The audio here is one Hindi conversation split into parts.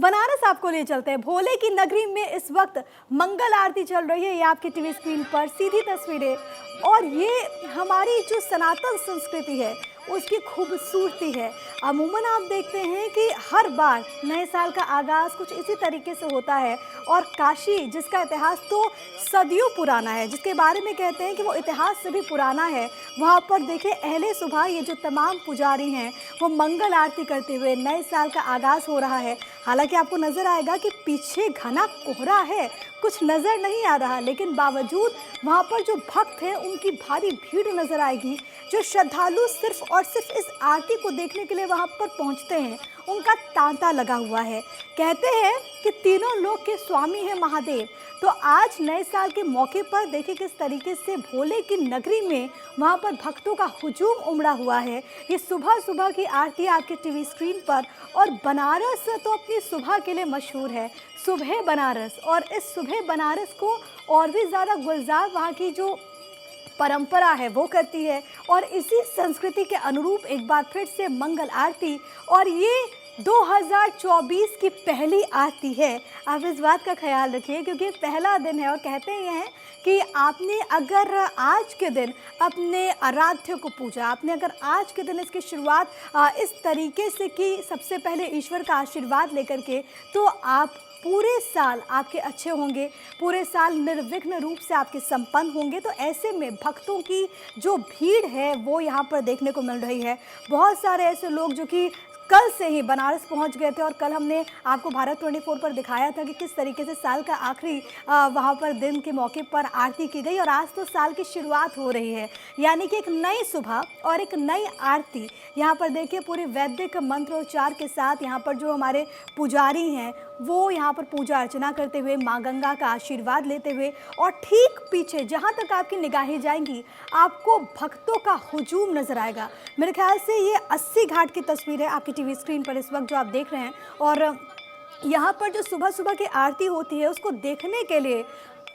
बनारस आपको ले चलते हैं। भोले की नगरी में इस वक्त मंगल आरती चल रही है। ये आपकी टीवी स्क्रीन पर सीधी तस्वीरें, और ये हमारी जो सनातन संस्कृति है उसकी खूबसूरती है। अमूमन आप देखते हैं कि हर बार नए साल का आगाज़ कुछ इसी तरीके से होता है, और काशी जिसका इतिहास तो सदियों पुराना है, जिसके बारे में कहते हैं कि वो इतिहास से भी पुराना है, वहाँ पर देखिए अहले सुबह ये जो तमाम पुजारी हैं वो मंगल आरती करते हुए नए साल का आगाज़ हो रहा है। हालांकि आपको नज़र आएगा कि पीछे घना कोहरा है, कुछ नज़र नहीं आ रहा, लेकिन बावजूद वहाँ पर जो भक्त हैं उनकी भारी भीड़ नज़र आएगी। जो श्रद्धालु सिर्फ और सिर्फ इस आरती को देखने के लिए वहाँ पर पहुँचते हैं, उनका तांता लगा हुआ है। कहते हैं कि तीनों लोक के स्वामी हैं महादेव। तो आज नए साल के मौके पर देखिए किस तरीके से भोले की नगरी में वहाँ पर भक्तों का हुजूम उमड़ा हुआ है। ये सुबह सुबह की आरती आपके टीवी स्क्रीन पर। और बनारस तो अपनी सुबह के लिए मशहूर है, सुबह बनारस, और इस सुबह बनारस को और भी ज़्यादा गुलजार वहाँ की जो परंपरा है वो करती है। और इसी संस्कृति के अनुरूप एक बार फिर से मंगल आरती, और ये 2024 की पहली आरती है। आप इस बात का ख्याल रखिए क्योंकि पहला दिन है, और कहते ये हैं कि आपने अगर आज के दिन अपने आराध्य को पूजा, आपने अगर आज के दिन इसकी शुरुआत इस तरीके से की, सबसे पहले ईश्वर का आशीर्वाद लेकर के, तो आप पूरे साल आपके अच्छे होंगे, पूरे साल निर्विघ्न रूप से आपके संपन्न होंगे। तो ऐसे में भक्तों की जो भीड़ है वो यहाँ पर देखने को मिल रही है। बहुत सारे ऐसे लोग जो कि कल से ही बनारस पहुंच गए थे, और कल हमने आपको भारत 24 पर दिखाया था कि किस तरीके से साल का आखिरी वहां पर दिन के मौके पर आरती की गई, और आज तो साल की शुरुआत हो रही है, यानी कि एक नई सुबह और एक नई आरती। यहाँ पर देखिए पूरे वैदिक मंत्रोच्चार के साथ यहाँ पर जो हमारे पुजारी हैं वो यहाँ पर पूजा अर्चना करते हुए, माँ गंगा का आशीर्वाद लेते हुए, और ठीक पीछे जहाँ तक आपकी निगाहें जाएंगी आपको भक्तों का हुजूम नजर आएगा। मेरे ख्याल से ये 80 घाट की तस्वीर है आपकी टीवी स्क्रीन पर इस वक्त जो आप देख रहे हैं। और यहाँ पर जो सुबह सुबह की आरती होती है उसको देखने के लिए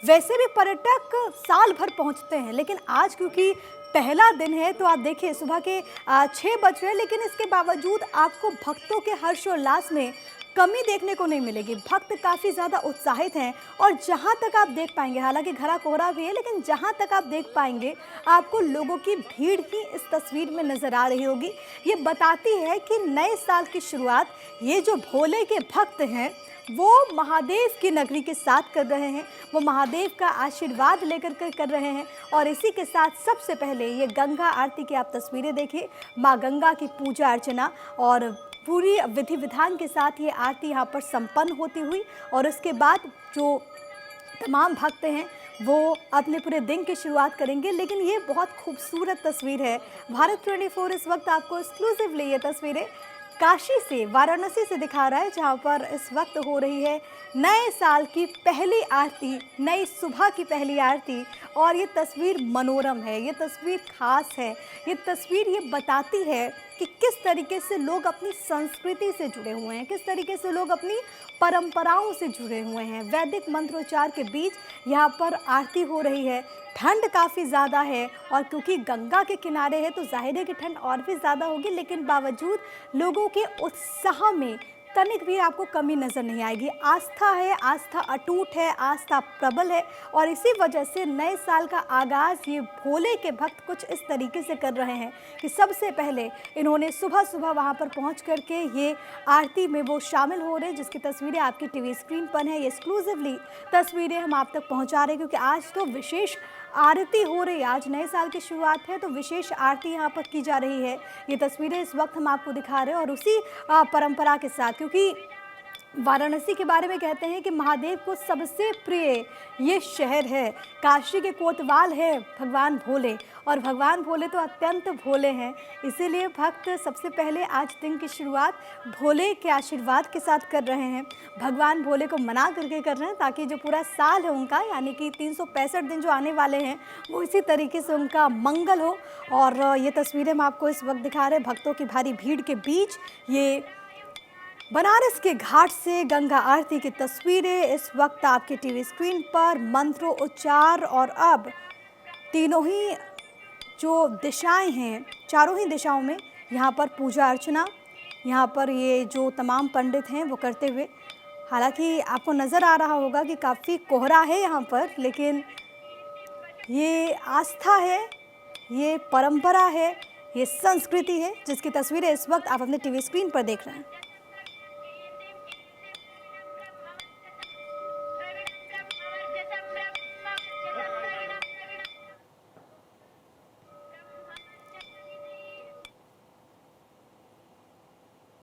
वैसे भी पर्यटक साल भर पहुँचते हैं, लेकिन आज क्योंकि पहला दिन है तो आप देखिए सुबह के 6 बज रहे हैं, लेकिन इसके बावजूद आपको भक्तों के हर्षोल्लास में कमी देखने को नहीं मिलेगी। भक्त काफ़ी ज़्यादा उत्साहित हैं, और जहाँ तक आप देख पाएंगे, हालांकि घना कोहरा भी है, लेकिन जहाँ तक आप देख पाएंगे आपको लोगों की भीड़ ही इस तस्वीर में नज़र आ रही होगी। ये बताती है कि नए साल की शुरुआत ये जो भोले के भक्त हैं वो महादेव की नगरी के साथ कर रहे हैं, वो महादेव का आशीर्वाद लेकर कर रहे हैं। और इसी के साथ सबसे पहले ये गंगा आरती की आप तस्वीरें देखिए, माँ गंगा की पूजा अर्चना और पूरी विधि विधान के साथ ये आरती यहाँ पर संपन्न होती हुई, और उसके बाद जो तमाम भक्त हैं वो अपने पूरे दिन की शुरुआत करेंगे। लेकिन ये बहुत खूबसूरत तस्वीर है। भारत 24 इस वक्त आपको एक्सक्लूसिवली ये तस्वीरें काशी से, वाराणसी से दिखा रहा है, जहाँ पर इस वक्त हो रही है नए साल की पहली आरती, नई सुबह की पहली आरती। और ये तस्वीर मनोरम है, ये तस्वीर खास है, ये तस्वीर ये बताती है कि किस तरीके से लोग अपनी संस्कृति से जुड़े हुए हैं, किस तरीके से लोग अपनी परंपराओं से जुड़े हुए हैं। वैदिक मंत्रोच्चार के बीच यहाँ पर आरती हो रही है। ठंड काफ़ी ज़्यादा है, और क्योंकि गंगा के किनारे है तो जाहिर है कि ठंड और भी ज़्यादा होगी, लेकिन बावजूद लोगों के उत्साह में तनिक भी आपको कमी नज़र नहीं आएगी। आस्था है, आस्था अटूट है, आस्था प्रबल है, और इसी वजह से नए साल का आगाज़ ये भोले के भक्त कुछ इस तरीके से कर रहे हैं कि सबसे पहले इन्होंने सुबह सुबह वहाँ पर पहुँच करके ये आरती में वो शामिल हो रहे हैं, जिसकी तस्वीरें आपकी टीवी स्क्रीन पर हैं। ये एक्सक्लूसिवली तस्वीरें हम आप तक पहुँचा रहे हैं क्योंकि आज तो विशेष आरती हो रही है, आज नए साल की शुरुआत है तो विशेष आरती यहाँ पर की जा रही है। ये तस्वीरें इस वक्त हम आपको दिखा रहे हैं, और उसी परंपरा के साथ, क्योंकि वाराणसी के बारे में कहते हैं कि महादेव को सबसे प्रिय ये शहर है। काशी के कोतवाल है भगवान भोले, और भगवान भोले तो अत्यंत भोले हैं, इसीलिए भक्त सबसे पहले आज दिन की शुरुआत भोले के आशीर्वाद के साथ कर रहे हैं। भगवान भोले को मना करके कर रहे हैं ताकि जो पूरा साल है उनका, यानी कि 365 दिन जो आने वाले हैं वो इसी तरीके से उनका मंगल हो। और ये तस्वीरें हम आपको इस वक्त दिखा रहे हैं भक्तों की भारी भीड़ के बीच। ये बनारस के घाट से गंगा आरती की तस्वीरें इस वक्त आपकी टीवी स्क्रीन पर। मंत्रों उच्चार, और अब तीनों ही जो दिशाएं हैं, चारों ही दिशाओं में यहाँ पर पूजा अर्चना यहाँ पर ये जो तमाम पंडित हैं वो करते हुए। हालांकि आपको नज़र आ रहा होगा कि काफ़ी कोहरा है यहाँ पर, लेकिन ये आस्था है, ये परंपरा है, ये संस्कृति है जिसकी तस्वीरें इस वक्त आप अपने टीवी स्क्रीन पर देख रहे हैं।